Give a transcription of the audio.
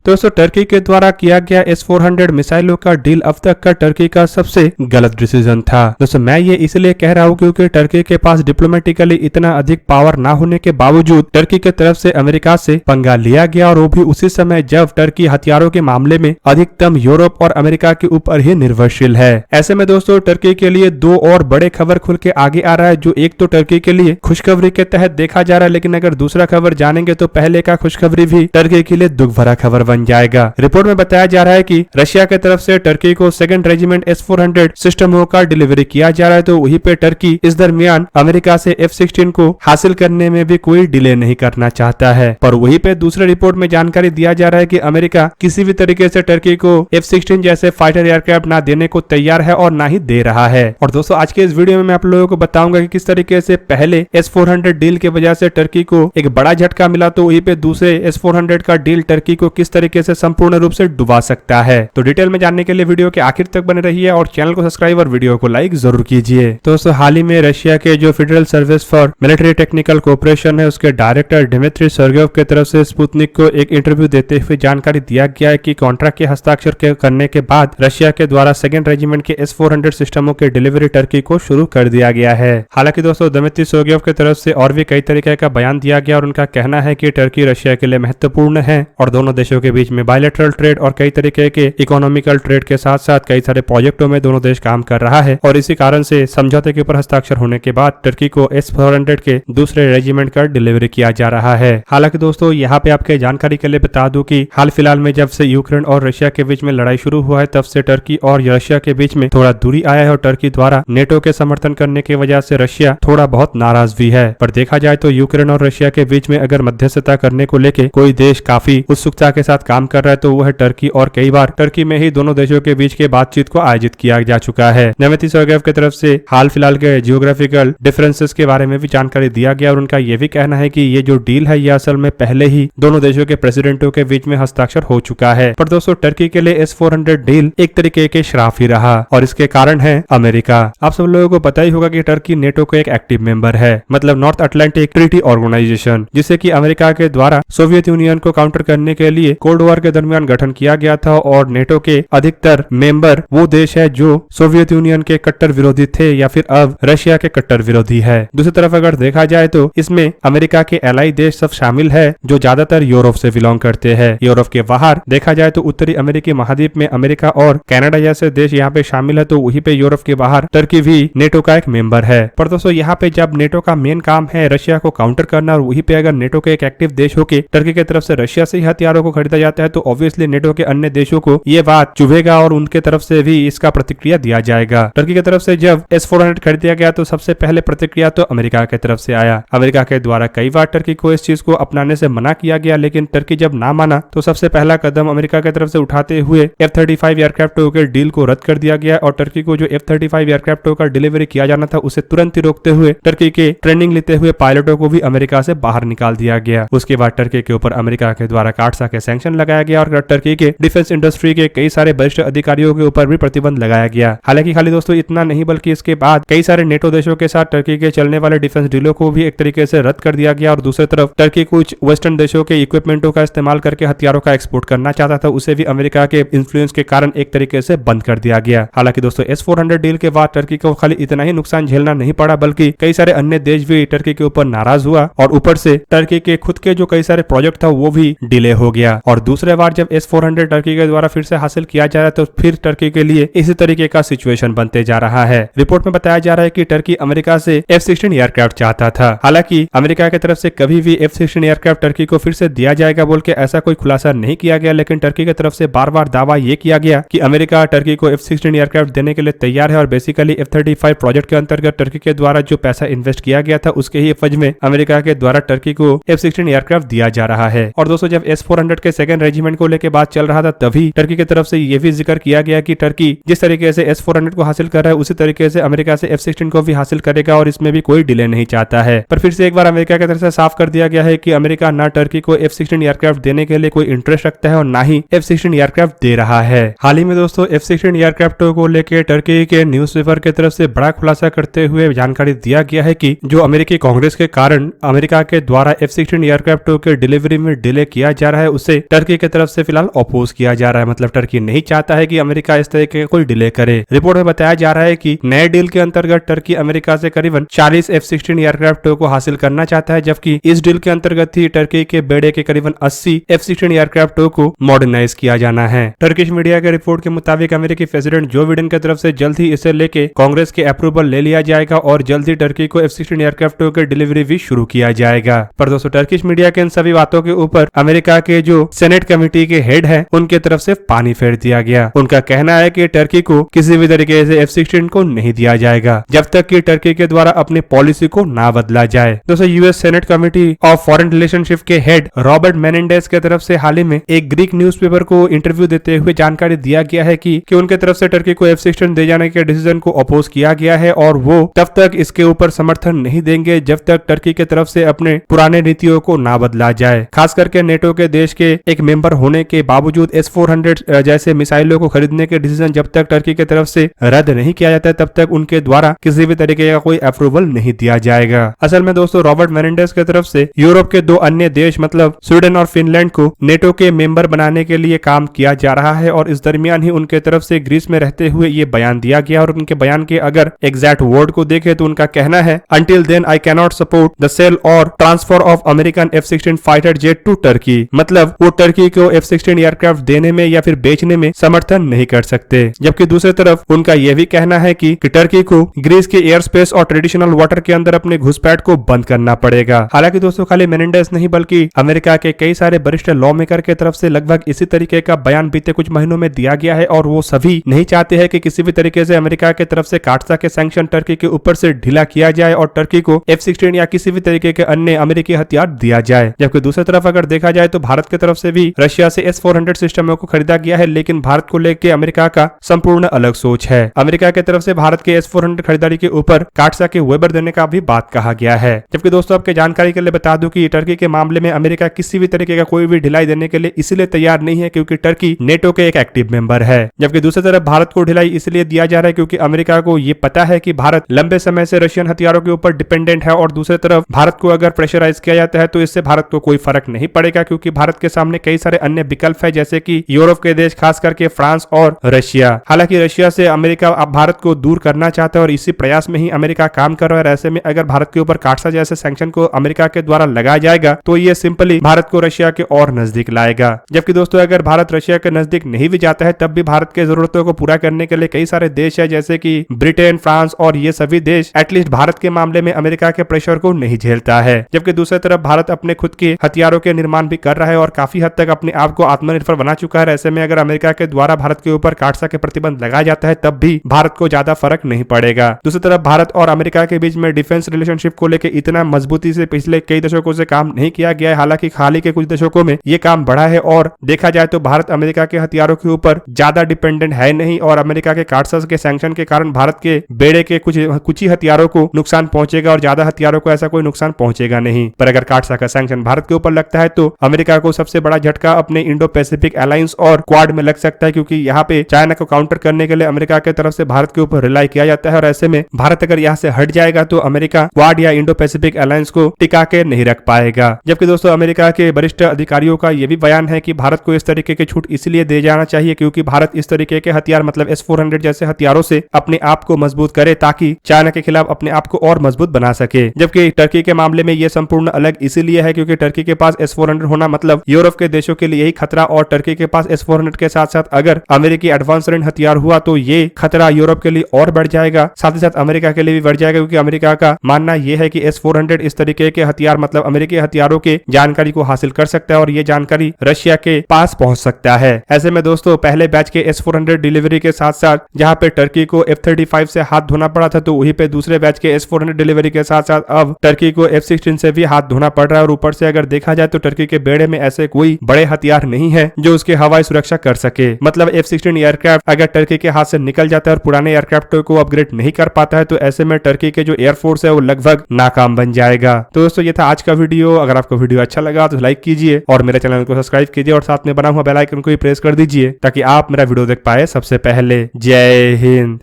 दोस्तों टर्की के द्वारा किया गया S-400 मिसाइलों का डील अब तक का टर्की का सबसे गलत डिसीजन था। दोस्तों मैं ये इसलिए कह रहा हूँ क्योंकि टर्की के पास डिप्लोमेटिकली इतना अधिक पावर ना होने के बावजूद टर्की की तरफ से अमेरिका से पंगा लिया गया, और वो भी उसी समय जब टर्की हथियारों के मामले में अधिकतम यूरोप और अमेरिका के ऊपर ही निर्भरशील है। ऐसे में दोस्तों टर्की के लिए दो और बड़े खबर खुल के आगे आ रहा है, जो एक तो टर्की के लिए खुशखबरी के तहत देखा जा रहा है, लेकिन अगर दूसरा खबर जानेंगे तो पहले का खुशखबरी भी टर्की के लिए दुख भरा खबर बन जाएगा। रिपोर्ट में बताया जा रहा है कि रशिया की तरफ से टर्की को 2nd रेजिमेंट S-400 सिस्टमों का डिलीवरी किया जा रहा है, तो वहीं पे टर्की इस दरमियान अमेरिका से F-16 को हासिल करने में भी कोई डिले नहीं करना चाहता है। पर वहीं पे दूसरे रिपोर्ट में जानकारी दिया जा रहा है कि अमेरिका किसी भी तरीके से टर्की को F-16 जैसे फाइटर एयरक्राफ्ट ना देने को तैयार है और ना ही दे रहा है। और दोस्तों आज के इस वीडियो में मैं आप लोगों को बताऊंगा कि किस तरीके से पहले S-400 डील की वजह से टर्की को एक बड़ा झटका मिला, तो वहीं पे दूसरे S-400 का डील टर्की को किस तरीके से संपूर्ण रूप से डुबा सकता है। तो डिटेल में जानने के लिए वीडियो के आखिर तक बने रहिए और चैनल को सब्सक्राइब और वीडियो को लाइक जरूर कीजिए। दोस्तों हाल ही में रशिया के जो federal service for military technical cooperation है उसके डायरेक्टर डिमित्री सर्गेव की तरफ से स्पुतनिक को एक इंटरव्यू देते हुए जानकारी दिया गया है कि कॉन्ट्रैक्ट के हस्ताक्षर करने के बाद रशिया के द्वारा 2nd रेजिमेंट के S-400 सिस्टमों के डिलीवरी टर्की को शुरू कर दिया गया है। हालांकि दोस्तों दिमित्री सर्गेव की तरफ से और भी कई तरीके का बयान दिया गया और उनका कहना है कि टर्की रशिया के लिए महत्वपूर्ण है और दोनों देशों के बीच में बायलैटरल ट्रेड और कई तरीके के इकोनॉमिकल ट्रेड के साथ साथ कई सारे प्रोजेक्टों में दोनों देश काम कर रहा है, और इसी कारण से समझौते के ऊपर हस्ताक्षर होने के बाद टर्की को S-400 के दूसरे रेजिमेंट का डिलीवरी किया जा रहा है। हालांकि दोस्तों यहाँ पे आपके जानकारी के लिए बता दूं कि हाल फिलहाल में जब से यूक्रेन और रशिया के बीच में लड़ाई शुरू हुआ है तब से टर्की और रशिया के बीच में थोड़ा दूरी आया है, और टर्की द्वारा नेटो के समर्थन करने की वजह से रशिया थोड़ा बहुत नाराज भी है। पर देखा जाए तो यूक्रेन और रशिया के बीच में अगर मध्यस्थता करने को लेके कोई देश काफी उत्सुकता के साथ काम कर रहा है तो वह टर्की, और कई बार टर्की में ही दोनों देशों के बीच के बातचीत को आयोजित किया जा चुका है। दिमित्री सर्गेव की तरफ से हाल फिलहाल के जियोग्राफिकल डिफरेंसेस के बारे में भी जानकारी दिया गया, और उनका यह भी कहना है कि ये जो डील है ये असल में पहले ही दोनों देशों के प्रेसिडेंटों के बीच में हस्ताक्षर हो चुका है। पर दोस्तों टर्की के लिए S-400 डील एक तरीके के श्राप ही रहा, और इसके कारण है अमेरिका। आप सब लोगों को पता ही होगा कि टर्की नेटो का एक एक्टिव मेंबर है, मतलब नॉर्थ अटलांटिक ट्रीटी ऑर्गेनाइजेशन, जिसे कि अमेरिका के द्वारा सोवियत यूनियन को काउंटर करने के लिए कोल्ड वॉर के दरमियान गठन किया गया था, और नेटो के अधिकतर मेंबर वो देश है जो सोवियत यूनियन के कट्टर विरोधी थे या फिर अब रशिया के कट्टर विरोधी है। दूसरी तरफ अगर देखा जाए तो इसमें अमेरिका के एलाई देश सब शामिल है जो ज्यादातर यूरोप से बिलोंग करते हैं। यूरोप के बाहर देखा जाए तो उत्तरी अमेरिकी महाद्वीप में अमेरिका और कनाडा जैसे देश यहाँ पे शामिल है, तो वहीं पे यूरोप के बाहर टर्की भी नेटो का एक मेंबर है। पर दोस्तों यहाँ पे जब नेटो का मेन काम है रशिया को काउंटर करना, और वहीं पे अगर नेटो के एक एक्टिव देश होके टर्की की तरफ से रशिया से ही हथियारों को खरीदा जाता है तो ऑब्वियसली नेटो के अन्य देशों को ये बात चुभेगा और उनके तरफ से भी इसका प्रतिक्रिया दिया जाएगा। टर्की की तरफ से जब S-400 खरीदा गया तो सबसे पहले प्रतिक्रिया तो अमेरिका की तरफ से आया। अमेरिका के द्वारा कई बार टर्की को इस चीज को अपनाने से मना किया गया, लेकिन टर्की जब ना माना तो सबसे पहला कदम अमेरिका की तरफ से उठाते हुए F-35 एयरक्राफ्टों के डील को रद्द कर दिया गया, और टर्की को जो F-35 एयरक्राफ्टों का डिलीवरी किया जाना था उसे तुरंत ही रोकते हुए टर्की के ट्रेनिंग लेते हुए पायलटों को भी अमेरिका से बाहर निकाल दिया गया। उसके बाद टर्की के ऊपर अमेरिका के द्वारा काटसा के सैंक्शन लगाया गया, और टर्की के डिफेंस इंडस्ट्री के कई सारे वरिष्ठ अधिकारियों के ऊपर भी प्रतिबंध लगाया गया। हालांकि खाली दोस्तों इतना नहीं, बल्कि इसके बाद कई सारे नेटो देशों के साथ टर्की के चलने वाले डिफेंस डीलों को भी एक तरीके से रद्द कर दिया गया, और दूसरी तरफ टर्की कुछ वेस्टर्न देशों के इक्विपमेंटों का इस्तेमाल करके हथियारों का एक्सपोर्ट करना चाहता था, उसे भी अमेरिका के इन्फ्लुएंस के कारण एक तरीके से बंद कर दिया गया। हालांकि दोस्तों S-400 डील के बाद टर्की को खाली इतना ही नुकसान झेलना नहीं पड़ा, बल्कि कई सारे अन्य देश भी टर्की के ऊपर नाराज हुआ, और ऊपर से टर्की के खुद के जो कई सारे प्रोजेक्ट था वो भी डिले हो गया। और दूसरे बार जब S-400 टर्की के द्वारा फिर से हासिल किया जा रहा है तो फिर टर्की के लिए इसी तरीके का सिचुएशन बनते जा रहा है। रिपोर्ट में बताया जा रहा है कि टर्की अमेरिका से F-16 एयरक्राफ्ट चाहता था। हालांकि अमेरिका की तरफ से कभी भी F-16 एयरक्राफ्ट टर्की को फिर से दिया जाएगा बोल के ऐसा कोई खुलासा नहीं किया गया, लेकिन टर्की की तरफ से बार बार दावा ये किया गया कि अमेरिका टर्की को F-16 एयरक्राफ्ट देने के लिए तैयार है, और बेसिकली F-35 प्रोजेक्ट के अंतर्गत टर्की के द्वारा जो पैसा इन्वेस्ट किया गया था उसके ही एवज में अमेरिका के द्वारा टर्की को F-16 एयरक्राफ्ट दिया जा रहा है। और दोस्तों जब S-400 के 2nd रेजिमेंट को लेकर बात चल रहा था तभी टर्की की तरफ से यह भी जिक्र किया गया कि टर्की जिस तरीके से S-400 को हासिल कर रहा है उसी तरीके से अमेरिका से F-16 को भी हासिल करेगा, और इसमें भी कोई डिले नहीं चाहता है। पर फिर से एक बार अमेरिका की तरफ से साफ कर दिया गया है कि अमेरिका ना टर्की को F-16 एयरक्राफ्ट देने के लिए कोई इंटरेस्ट रखता है और ना ही F-16 एयरक्राफ्ट दे रहा है। हाल ही में दोस्तों F-16 एयरक्राफ्टों को लेकर टर्की के न्यूज़पेपर की तरफ से बड़ा खुलासा करते हुए जानकारी दिया गया है कि जो अमेरिकी कांग्रेस के कारण अमेरिका के द्वारा F-16 एयरक्राफ्टों के डिलीवरी में डिले किया जा रहा है उससे टर्की की तरफ से फिलहाल अपोज किया जा रहा है। मतलब टर्की नहीं चाहता है कि अमेरिका इस तरीके का कोई डिले करे। रिपोर्ट में बताया जा रहा है कि नए डील के अंतर्गत टर्की अमेरिका से करीबन 40 F-16 एयरक्राफ्ट को हासिल करना चाहता है, जबकि इस डील के अंतर्गत ही टर्की के बेड़े के करीबन 80 F-16 एयरक्राफ्ट को मॉडर्नाइज किया जाना है। टर्किश मीडिया के रिपोर्ट के मुताबिक अमेरिकी प्रेसिडेंट जो बिडेन की तरफ से जल्द ही इसे लेके कांग्रेस के अप्रूवल ले लिया जाएगा और जल्द ही टर्की को F-16 एयरक्राफ्ट की डिलीवरी भी शुरू किया जाएगा। पर दोस्तों टर्किश मीडिया के इन सभी बातों के ऊपर अमेरिका के जो सेनेट कमेटी के हेड है उनके तरफ से पानी फेर दिया गया। उनका कहना है कि टर्की को किसी भी तरीके से F-16 को नहीं दिया जाएगा जब तक कि टर्की के द्वारा अपनी पॉलिसी को ना बदला जाए। दोस्तों US senate committee of foreign relationship के हेड रॉबर्ट मेनेंडेस के तरफ से हाल ही में एक ग्रीक न्यूज़पेपर को इंटरव्यू देते हुए जानकारी दिया गया है कि उनके तरफ से टर्की को F-16 दे जाने के डिसीजन को अपोज किया गया है और वो तब तक इसके ऊपर समर्थन नहीं देंगे जब तक टर्की के तरफ से अपने पुराने नीतियों को ना बदला जाए। खास करके नेटो के देश के एक मेंबर होने के बावजूद S-400 जैसे मिसाइलों को खरीदने के डिसीजन जब तक टर्की की तरफ से रद्द नहीं किया जाता है तब तक उनके द्वारा किसी भी तरीके का कोई अप्रूवल नहीं दिया जाएगा। असल में दोस्तों रॉबर्ट मेनेंडेस की तरफ से यूरोप के दो अन्य देश मतलब स्वीडन और फिनलैंड को नेटो के मेंबर बनाने के लिए काम किया जा रहा है और इस दरमियान ही उनके तरफ से ग्रीस में रहते हुए ये बयान दिया गया और उनके बयान के अगर एग्जैक्ट वर्ड को देखें तो उनका कहना है until then I can not support the sale और transfer of American F-16 fighter jet to Turkey. मतलब वो टर्की को F-16 एयरक्राफ्ट देने में या फिर बेचने में समर्थन नहीं कर सकते। जबकि दूसरी तरफ उनका यह भी कहना है कि टर्की को ग्रीस के एयर स्पेस और ट्रेडिशनल वाटर के अंदर अपने घुसपैठ को बंद करना पड़ेगा। हालांकि दोस्तों खाली मेनेंडेस नहीं बल्कि अमेरिका के कई सारे वरिष्ठ लॉ मेकर के तरफ से लगभग इसी तरीके का बयान बीते कुछ महीनों में दिया गया है और वो सभी नहीं चाहते हैं कि किसी भी तरीके से अमेरिका के तरफ से काटसा के सैंक्शन टर्की के ऊपर से ढीला किया जाए और टर्की को F-16 या किसी भी तरीके के अन्य अमेरिकी हथियार दिया जाए। जबकि दूसरी तरफ अगर देखा जाए तो भारत की तरफ से भी रशिया से S-400 सिस्टमों को खरीदा गया है, लेकिन भारत को लेकर अमेरिका का संपूर्ण अलग सोच है। अमेरिका की तरफ से भारत के S-400 खरीदारी के ऊपर काटसा के वेबर देने का भी बात कहा गया है। जबकि दोस्तों आपके जानकारी के लिए बता दूं कि टर्की के मामले में अमेरिका किसी भी तरीके का कोई भी ढिलाई देने के लिए इसलिए तैयार नहीं है क्योंकि टर्की नेटो के एक एक्टिव मेंबर है। जबकि दूसरी तरफ भारत को ढिलाई इसलिए दिया जा रहा है क्योंकि अमेरिका को ये पता है कि भारत लंबे समय से रशियन हथियारों के ऊपर डिपेंडेंट है और दूसरी तरफ भारत को अगर प्रेशराइज किया जाता है तो इससे भारत को कोई फर्क नहीं पड़ेगा क्योंकि भारत के सामने कई सारे अन्य विकल्प है जैसे कि यूरोप के देश खास करके फ्रांस और रशिया। हालांकि रशिया से अमेरिका अब भारत को दूर करना चाहता है और इसी प्रयास में ही अमेरिका काम कर रहा है। ऐसे में अगर भारत के ऊपर काटसा जैसे सैंक्शन को अमेरिका के द्वारा लगाया जाएगा तो ये सिंपली भारत को रशिया के और नजदीक लाएगा। जबकि दोस्तों अगर भारत रशिया के नजदीक नहीं भी जाता है तब भी भारत के जरूरतों को पूरा करने के लिए कई सारे देश है जैसे कि ब्रिटेन, फ्रांस और ये सभी देश एटलीस्ट भारत के मामले में अमेरिका के प्रेशर को नहीं झेलता है। जबकि दूसरी तरफ भारत अपने खुद के हथियारों के निर्माण भी कर रहा है और काफी हद तक अपने आप को आत्मनिर्भर बना चुका है। ऐसे में अगर अमेरिका के द्वारा भारत के ऊपर काटसा के प्रतिबंध लगाया जाता है तब भी भारत को ज्यादा फर्क नहीं पड़ेगा। दूसरी तरफ भारत और अमेरिका के बीच में डिफेंस रिलेशनशिप को लेकर इतना मजबूती से पिछले कई दशकों से काम नहीं किया गया है। हालांकि हाल ही के कुछ दशकों में ये काम बढ़ा है और देखा जाए तो भारत अमेरिका के हथियारों के ऊपर ज्यादा डिपेंडेंट है नहीं और अमेरिका के काटसा के सैंक्शन के कारण भारत के बेड़े के कुछ ही हथियारों को नुकसान पहुंचेगा और ज्यादा हथियारों को ऐसा कोई नुकसान पहुंचेगा नहीं। पर अगर काटसा का सैंक्शन भारत के ऊपर लगता है तो अमेरिका को सबसे बड़ा झटका अपने इंडो पैसिफिक अलायंस और क्वाड में लग सकता है क्योंकि यहाँ पे चाइना को काउंटर करने के लिए अमेरिका की तरफ से भारत के ऊपर रिलाई किया जाता है और ऐसे में भारत अगर यहाँ से हट जाएगा तो अमेरिका क्वाड या इंडो पैसिफिक अलायंस को टिका के नहीं रख पाएगा। जबकि दोस्तों अमेरिका के वरिष्ठ अधिकारियों का यह भी बयान है कि भारत को इस तरीके की छूट इसलिए दे जाना चाहिए क्योंकि भारत इस तरीके के हथियार मतलब S-400 जैसे हथियारों से अपने आप को मजबूत करे ताकि चाइना के खिलाफ अपने आप को और मजबूत बना सके। जबकि टर्की के मामले में यह संपूर्ण अलग इसीलिए है क्योंकि टर्की के पास S-400 होना मतलब यूरोप के देशों के लिए यही खतरा और टर्की के पास S-400 के साथ साथ अगर अमेरिकी एडवांस रेंज हथियार हुआ तो ये खतरा यूरोप के लिए और बढ़ जाएगा, साथ ही साथ अमेरिका के लिए भी बढ़ जाएगा क्योंकि अमेरिका का मानना यह है कि S-400 इस तरीके के हथियार मतलब अमेरिकी हथियारों के जानकारी को हासिल कर सकता है और ये जानकारी रशिया के पास पहुंच सकता है। ऐसे में दोस्तों पहले बैच के S-400 डिलीवरी के साथ साथ जहां पे टर्की को F-35 से हाथ धोना पड़ा था तो वहीं पे दूसरे बैच के S-400 डिलीवरी के साथ साथ अब टर्की को F-16 से भी हाथ धोना पड़ रहा है और ऊपर से अगर देखा जाए तो टर्की के बेड़े में ऐसे कोई बड़े हथियार नहीं है जो उसके हवाई सुरक्षा कर सके। मतलब F-16 एयरक्राफ्ट अगर टर्की के हाथ से निकल जाता है और पुराने एयरक्राफ्ट को अपग्रेड नहीं कर पाता है तो ऐसे में टर्की के जो एयरफोर्स है वो लगभग नाकाम बन जाएगा। तो दोस्तों ये था आज का वीडियो। अगर आपको वीडियो अच्छा लगा तो लाइक कीजिए और मेरे चैनल को सब्सक्राइब कीजिए और साथ में बना हुआ बेल आइकन को भी प्रेस कर दीजिए ताकि आप मेरा वीडियो देख पाए सबसे पहले। जय हिंद।